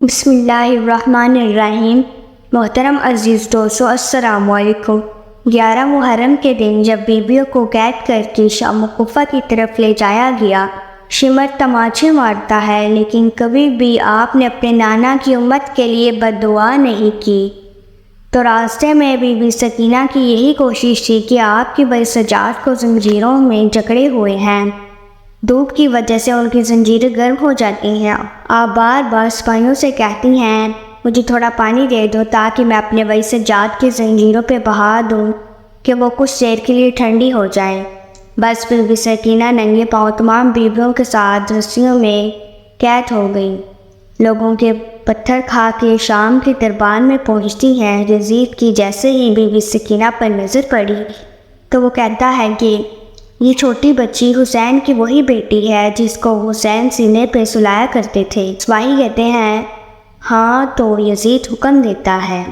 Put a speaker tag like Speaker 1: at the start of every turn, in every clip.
Speaker 1: بسم اللہ الرحمن الرحیم۔ محترم عزیز دوستو، السلام علیکم۔ 11 محرم کے دن جب بیویوں کو قید کر کے شام و کوفہ کی طرف لے جایا گیا، شمر تماچے مارتا ہے، لیکن کبھی بھی آپ نے اپنے نانا کی امت کے لیے بد دعا نہیں کی۔ تو راستے میں بی بی سکینہ کی یہی کوشش تھی کہ آپ کی بھائی سجاد کو زنجیروں میں جکڑے ہوئے ہیں، دھوپ کی وجہ سے ان کی زنجیریں گرم ہو جاتی ہیں۔ آپ بار بار سپاہیوں سے کہتی ہیں مجھے تھوڑا پانی دے دو تاکہ میں اپنے بھائی سجاد کی زنجیروں پہ بہا دوں کہ وہ کچھ دیر کے لیے ٹھنڈی ہو جائے۔ بس بی بی سکینہ ننگے پاؤں تمام بیویوں کے ساتھ رسیوں میں قید ہو گئی۔ لوگوں کے پتھر کھا کے شام کے دربار میں پہنچتی ہیں۔ یزید کی جیسے ہی بی بی سکینہ پر نظر پڑی تو وہ کہتا ہے کہ یہ چھوٹی بچی حسین کی وہی بیٹی ہے جس کو حسین سینے پہ سلایا کرتے تھے۔ سپاہی کہتے ہیں ہاں، تو یزید حکم دیتا ہے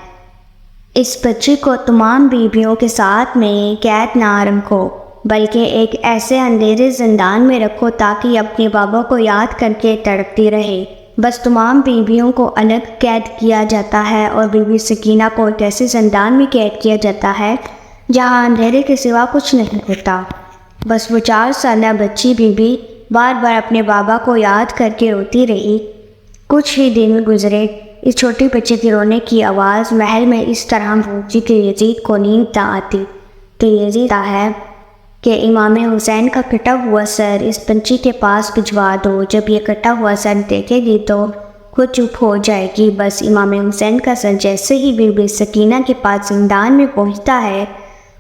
Speaker 1: اس بچی کو تمام بیویوں کے ساتھ میں قید نہ رکھو، بلکہ ایک ایسے اندھیرے زندان میں رکھو تاکہ اپنے بابا کو یاد کر کے تڑپتی رہے۔ بس تمام بیویوں کو الگ قید کیا جاتا ہے اور بی بی سکینہ کو ایک ایسے زندان میں قید کیا جاتا ہے جہاں اندھیرے کے سوا کچھ نہیں ہوتا۔ بس وہ 4 سالہ بچی بی بی بار بار اپنے بابا کو یاد کر کے روتی رہی۔ کچھ ہی دن گزرے، اس چھوٹی بچی کی رونے کی آواز محل میں اس طرح گونجی کہ یزید کو نیند نہ آتی۔ تو یزید کہتا ہے کہ امام حسین کا کٹا ہوا سر اس بچی کے پاس بھجوا دو، جب یہ کٹا ہوا سر دیکھے گی تو خود چپ ہو جائے گی۔ بس امام حسین کا سر جیسے ہی بی بی سکینہ کے پاس زندان میں پہنچتا ہے،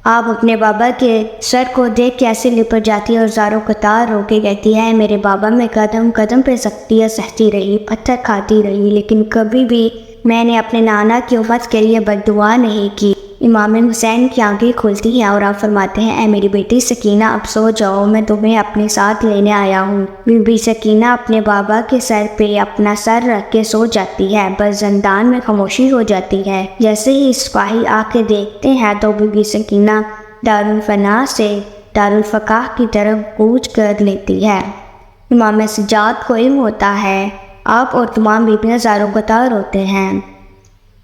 Speaker 1: آپ اپنے بابا کے سر کو دیکھ کے ایسے لپٹ جاتی ہے اور زاروں قطار رو کے کہتی ہے میرے بابا، میں قدم قدم پہ سختیاں سہتی رہی، پتھر کھاتی رہی، لیکن کبھی بھی میں نے اپنے نانا کی امت کے لیے بد دعا نہیں کی۔ امام حسین کی آنکھیں کھلتی ہیں اور آپ فرماتے ہیں اے میری بیٹی سکینہ، اب سو جاؤ، میں تمہیں اپنے ساتھ لینے آیا ہوں۔ بی بی سکینہ اپنے بابا کے سر پہ اپنا سر رکھ کے سو جاتی ہے۔ بس زندان میں خاموشی ہو جاتی ہے۔ جیسے ہی سپاہی آ کے دیکھتے ہیں تو بی بی سکینہ دارالفنا سے دارالفقہ کی طرف کوچ کر لیتی ہے۔ امام سجاد کو علم ہوتا ہے، آپ اور تمام بیویاں زاروں قطار روتے ہیں۔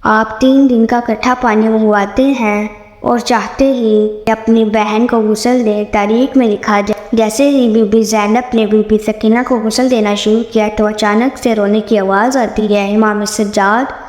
Speaker 1: آپ 3 دن کا کٹھا پانی منگواتے ہیں اور چاہتے ہی اپنی بہن کو غسل دے۔ تاریخ میں لکھا جیسے ہی بی بی زینب نے بی بی سکینہ کو غسل دینا شروع کیا تو اچانک سے رونے کی آواز آتی ہے۔ امام سجاد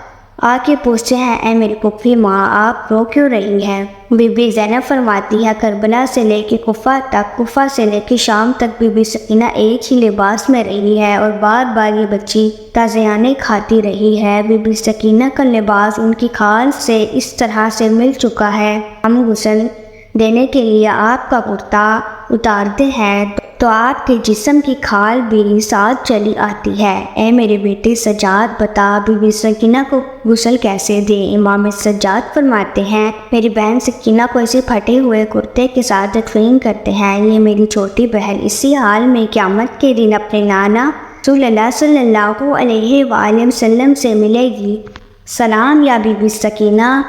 Speaker 1: آ کے پوچھتے ہیں اے میری پھوپھی ماں، آپ رو کیوں رہی ہیں؟ بی بی زینب فرماتی ہے کربلا سے لے کے کوفہ تک، کوفہ سے لے کے شام تک بی بی سکینہ ایک ہی لباس میں رہی ہے اور بار بار یہ بچی تازیانے کھاتی رہی ہے۔ بی بی سکینہ کا لباس ان کی کھال سے اس طرح سے مل چکا ہے، ہم غسل دینے کے لیے آپ کا کرتا اتارتے ہیں تو آپ کے جسم کی کھال بھی ساتھ چلی آتی ہے۔ اے میرے بیٹے سجاد، بتا بی بی سکینہ کو غسل کیسے دے؟ امام سجاد فرماتے ہیں میری بہن سکینہ کو اسی پھٹے ہوئے کرتے کے ساتھ تدفین کرتے ہیں۔ یہ میری چھوٹی بہن اسی حال میں قیامت کے دن اپنے نانا صلی اللہ علیہ وآلہ وسلم سے ملے گی۔ سلام یا بی بی سکینہ،